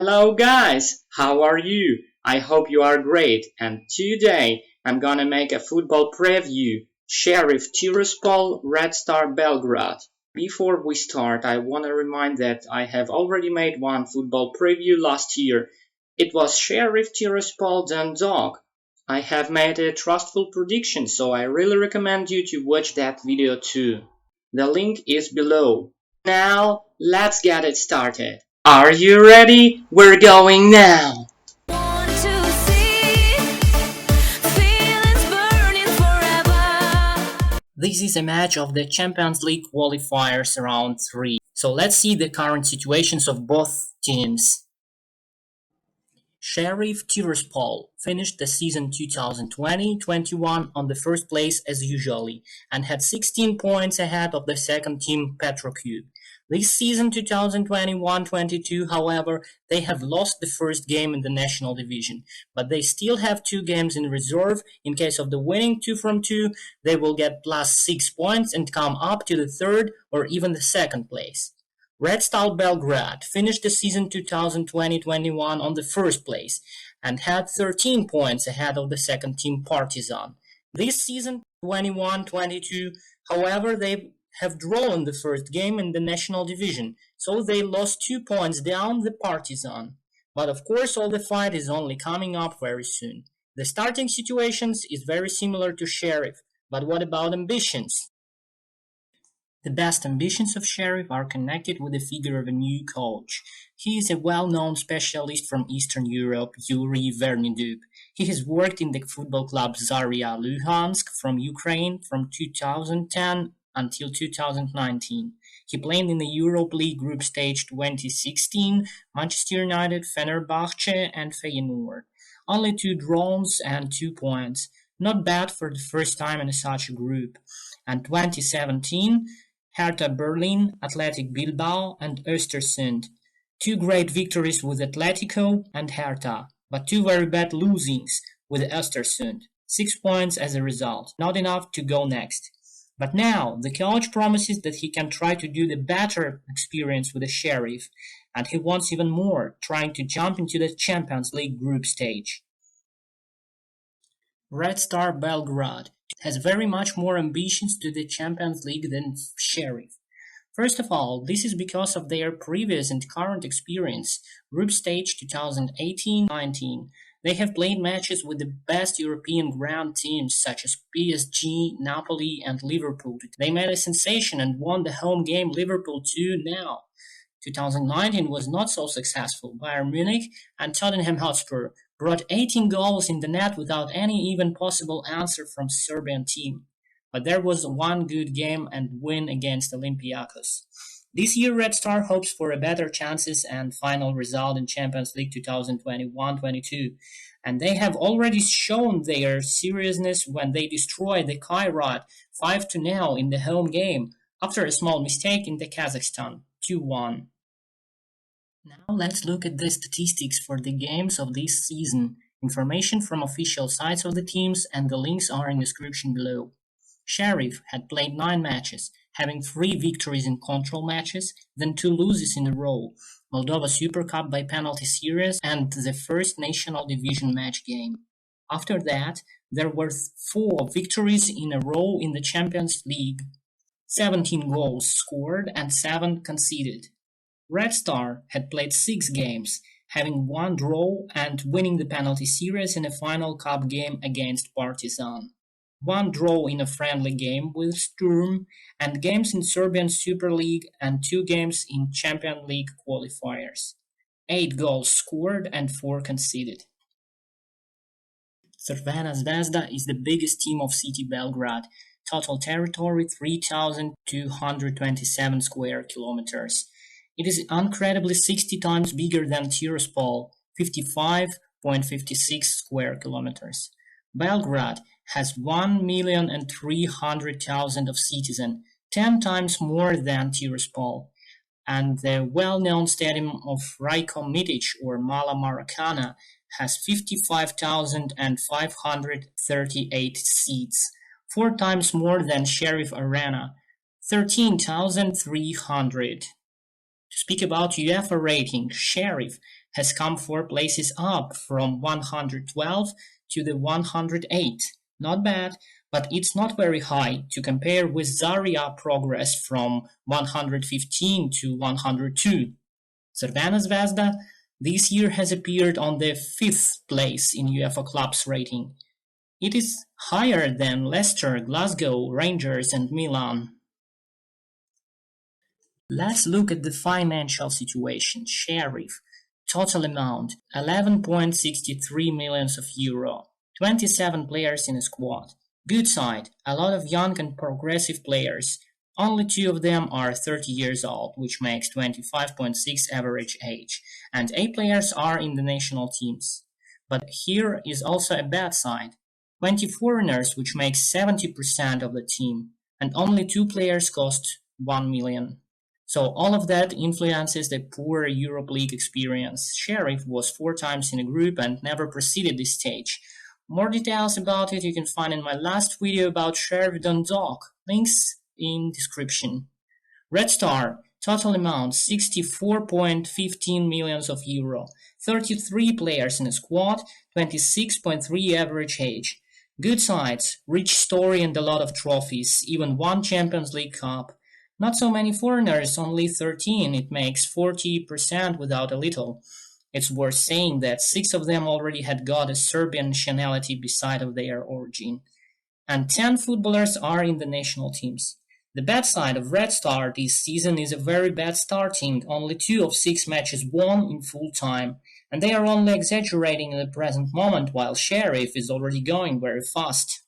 Hello guys, how are you? I hope you are great and today I'm gonna make a football preview. Sheriff Tiraspol, Red Star Belgrad. Before we start, I wanna remind that I have already made one football preview last year. It was Sheriff Tiraspol Dundalk. I have made a trustful prediction, so I really recommend you to watch that video too. The link is below. Now, let's get it started. Are you ready? We're going now! This is a match of the Champions League qualifiers round 3. So let's see the current situations of both teams. Sheriff Tiraspol finished the season 2020-21 on the first place as usually and had 16 points ahead of the second team Petrocube. This season 2021-22, however, they have lost the first game in the national division, but they still have 2 games in reserve. In case of the winning 2 from 2, they will get plus 6 points and come up to the third or even the second place. Red Star Belgrad finished the season 2020-21 on the first place and had 13 points ahead of the second team Partizan. This season 21-22, however, they have drawn the first game in the national division, so they lost 2 points down the Partizan. But of course all the fight is only coming up very soon. The starting situations is very similar to Sheriff, but what about ambitions? The best ambitions of Sheriff are connected with the figure of a new coach. He is a well-known specialist from Eastern Europe, Yuri Vernidub. He has worked in the football club Zarya Luhansk from Ukraine from 2010 until 2019. He played in the Europa League group stage 2016, Manchester United, Fenerbahce and Feyenoord. Only 2 draws and 2 points. Not bad for the first time in such a group. And 2017, Hertha Berlin, Athletic Bilbao and Östersund. 2 great victories with Atletico and Hertha, but 2 very bad losings with Östersund. 6 points as a result, not enough to go next. But now, the coach promises that he can try to do the better experience with the Sheriff, and he wants even more, trying to jump into the Champions League group stage. Red Star Belgrade has very much more ambitions to the Champions League than Sheriff. First of all, this is because of their previous and current experience. Group stage 2018-19. They have played matches with the best European ground teams such as PSG, Napoli and Liverpool. They made a sensation and won the home game Liverpool 2-0. 2019 was not so successful. Bayern Munich and Tottenham Hotspur brought 18 goals in the net without any even possible answer from Serbian team. But there was one good game and win against Olympiacos. This year Red Star hopes for a better chances and final result in Champions League 2021-22. And they have already shown their seriousness when they destroyed the Kairat 5-0 in the home game after a small mistake in the Kazakhstan 2-1. Now let's look at the statistics for the games of this season. Information from official sites of the teams and the links are in the description below. Sheriff had played 9 matches, having 3 victories in control matches, then 2 losses in a row, Moldova Super Cup by penalty series and the first national division match game. After that, there were 4 victories in a row in the Champions League, 17 goals scored and 7 conceded. Red Star had played 6 games, having 1 draw and winning the penalty series in a final cup game against Partizan. 1 draw in a friendly game with Sturm, and games in Serbian Super League and 2 games in Champions League qualifiers. 8 goals scored and 4 conceded. Crvena Zvezda is the biggest team of City Belgrade. Total territory 3,227 square kilometers. It is incredibly 60 times bigger than Tiraspol, 55.56 square kilometers. Belgrade has 1,300,000 of citizens, 10 times more than Tiraspol, and the well-known stadium of Rajko Mitic or Mala Maracana has 55,538 seats, 4 times more than Sheriff Arena, 13,300. To speak about UEFA rating, Sheriff has come 4 places up from 112 to the 108. Not bad, but it's not very high to compare with Zaria progress from 115 to 102. Cervena Zvezda this year has appeared on the 5th place in UEFA Clubs rating. It is higher than Leicester, Glasgow, Rangers and Milan. Let's look at the financial situation. Sheriff. Total amount 11.63 millions of euro. 27 players in a squad. Good side, a lot of young and progressive players. Only 2 of them are 30 years old, which makes 25.6 average age, and 8 players are in the national teams. But here is also a bad side. 20 foreigners, which makes 70% of the team, and only 2 players cost 1 million. So all of that influences the poor Europe League experience. Sheriff was 4 times in a group and never proceeded this stage. More details about it you can find in my last video about Sheriff Dundalk. Links in description. Red Star, total amount 64.15 millions of euro. 33 players in a squad, 26.3 average age. Good sides, rich story and a lot of trophies, even 1 Champions League Cup. Not so many foreigners, only 13, it makes 40% without a little. It's worth saying that 6 of them already had got a Serbian nationality beside of their origin. And 10 footballers are in the national teams. The bad side of Red Star this season is a very bad starting, only 2 of 6 matches won in full time, and they are only exaggerating in the present moment while Sheriff is already going very fast.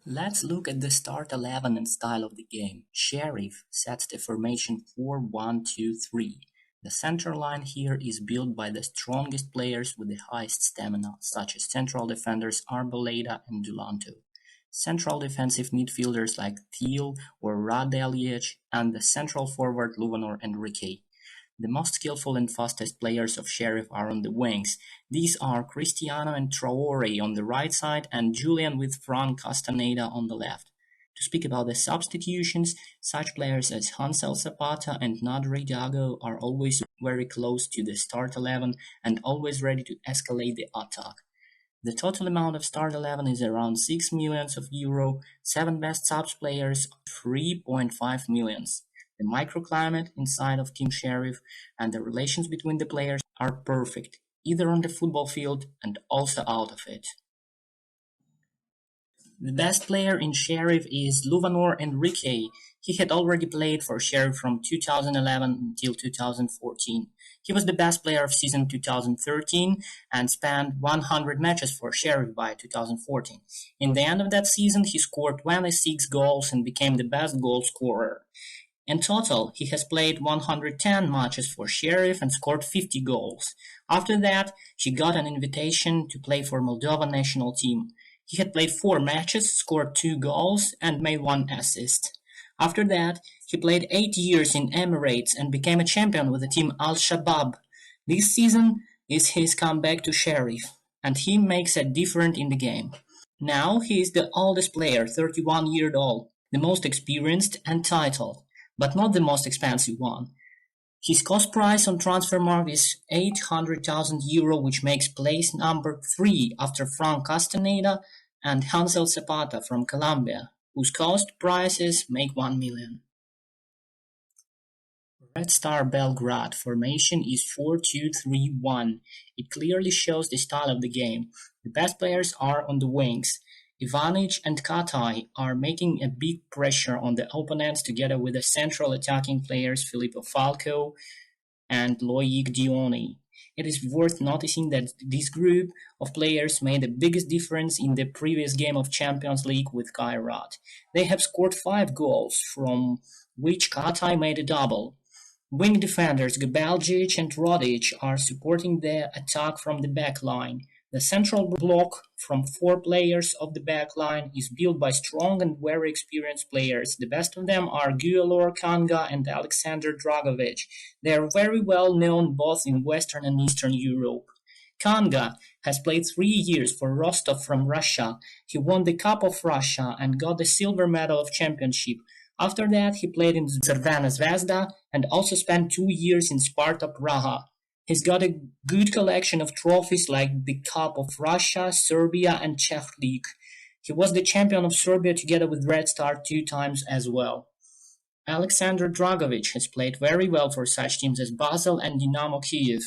Let's look at the start 11 and style of the game. Sheriff sets the formation 4-1-2-3. The center line here is built by the strongest players with the highest stamina, such as central defenders Arboleda and Dulanto, central defensive midfielders like Thiel or Radelic, and the central forward Luvanor and Riquet. The most skillful and fastest players of Sheriff are on the wings. These are Cristiano and Traore on the right side and Julian with Frank Castaneda on the left. To speak about the substitutions, such players as Hansel Zapata and Nadri Dago are always very close to the start 11 and always ready to escalate the attack. The total amount of start 11 is around 6 millions of euro, 7 best subs players 3.5 millions. The microclimate inside of Team Sheriff and the relations between the players are perfect, either on the football field and also out of it. The best player in Sheriff is Luvanor Enrique. He had already played for Sheriff from 2011 until 2014. He was the best player of season 2013 and spanned 100 matches for Sheriff by 2014. In the end of that season, he scored 26 goals and became the best goal scorer. In total, he has played 110 matches for Sheriff and scored 50 goals. After that, he got an invitation to play for Moldova national team. He had played 4 matches, scored 2 goals, and made 1 assist. After that, he played 8 years in Emirates and became a champion with the team Al-Shabaab. This season is his comeback to Sheriff, and he makes a difference in the game. Now he is the oldest player, 31 years old, the most experienced and titled, but not the most expensive one. His cost price on Transfermarkt is 800,000 euro, which makes place number 3 after Frank Castaneda and Hansel Zapata from Colombia, whose cost prices make 1 million. Red Star Belgrad formation is 4-2-3-1. It clearly shows the style of the game. The best players are on the wings. Ivanic and Katai are making a big pressure on the opponents together with the central attacking players Filippo Falco and Loic Dione. It is worth noticing that this group of players made the biggest difference in the previous game of Champions League with Kairat. They have scored 5 goals, from which Katai made a double. Wing defenders Gabaljic and Rodic are supporting the attack from the back line. The central block from 4 players of the back line is built by strong and very experienced players. The best of them are Guilor Kanga and Alexander Dragovic. They are very well known both in Western and Eastern Europe. Kanga has played 3 years for Rostov from Russia. He won the Cup of Russia and got the silver medal of championship. After that, he played in Cervena Zvezda and also spent 2 years in Sparta Praha. He's got a good collection of trophies like the Cup of Russia, Serbia, and Czech League. He was the champion of Serbia together with Red Star 2 times as well. Alexander Dragovic has played very well for such teams as Basel and Dynamo Kiev.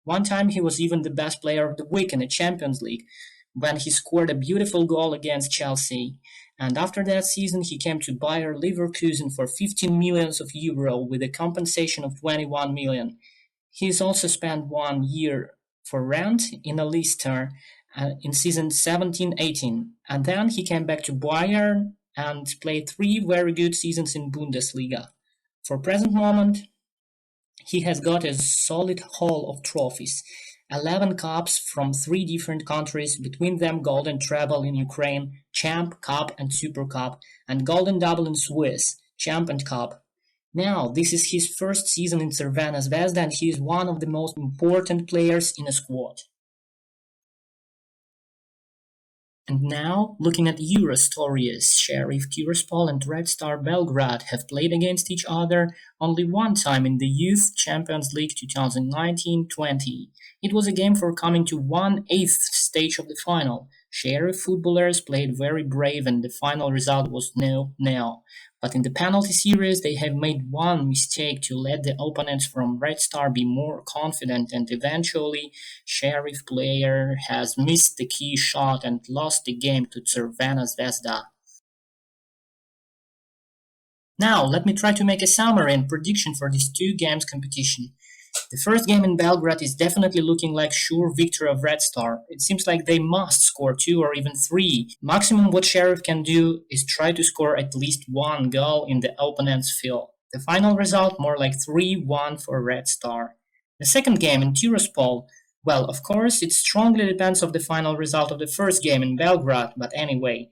One time he was even the best player of the week in the Champions League when he scored a beautiful goal against Chelsea. And after that season he came to Bayer Leverkusen for 15 millions of euro with a compensation of 21 million. He's also spent 1 year for rent in a Leicester in season 17-18, and then he came back to Bayern and played 3 very good seasons in Bundesliga. For present moment, he has got a solid haul of trophies. 11 cups from 3 different countries, between them Golden Treble in Ukraine, Champ, Cup and Super Cup, and Golden Double in Swiss, Champ and Cup. Now, this is his first season in Crvena Zvezda and he is one of the most important players in a squad. And now, looking at Euro stories, Sheriff Tiraspol and Red Star Belgrad have played against each other only one time in the Youth Champions League 2019-20. It was a game for coming to 1/8 stage of the final. Sheriff footballers played very brave and the final result was 0-0. But in the penalty series, they have made one mistake to let the opponents from Red Star be more confident, and eventually, Sheriff player has missed the key shot and lost the game to Crvena Zvezda. Now, let me try to make a summary and prediction for these 2 games competition. The first game in Belgrade is definitely looking like sure victory of Red Star. It seems like they must score 2 or even 3. Maximum what Sheriff can do is try to score at least 1 goal in the opponent's field. The final result more like 3-1 for Red Star. The second game in Tiraspol, well, of course, it strongly depends on the final result of the first game in Belgrade, but anyway.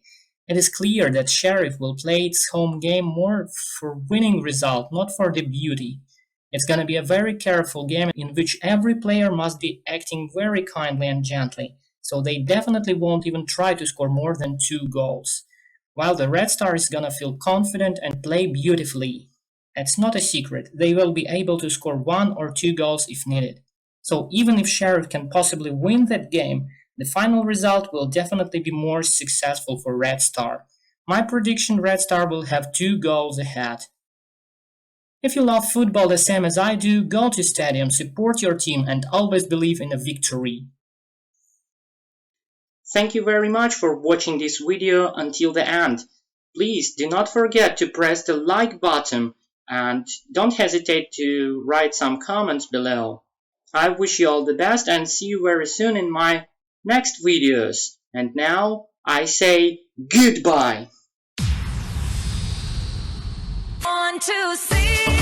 It is clear that Sheriff will play its home game more for winning result, not for the beauty. It's going to be a very careful game in which every player must be acting very kindly and gently, so they definitely won't even try to score more than 2 goals. While the Red Star is going to feel confident and play beautifully. It's not a secret, they will be able to score 1 or 2 goals if needed. So even if Sheriff can possibly win that game, the final result will definitely be more successful for Red Star. My prediction, Red Star will have 2 goals ahead. If you love football the same as I do, go to stadium, support your team and always believe in a victory. Thank you very much for watching this video until the end. Please do not forget to press the like button and don't hesitate to write some comments below. I wish you all the best and see you very soon in my next videos. And now I say goodbye. 1, 2, 3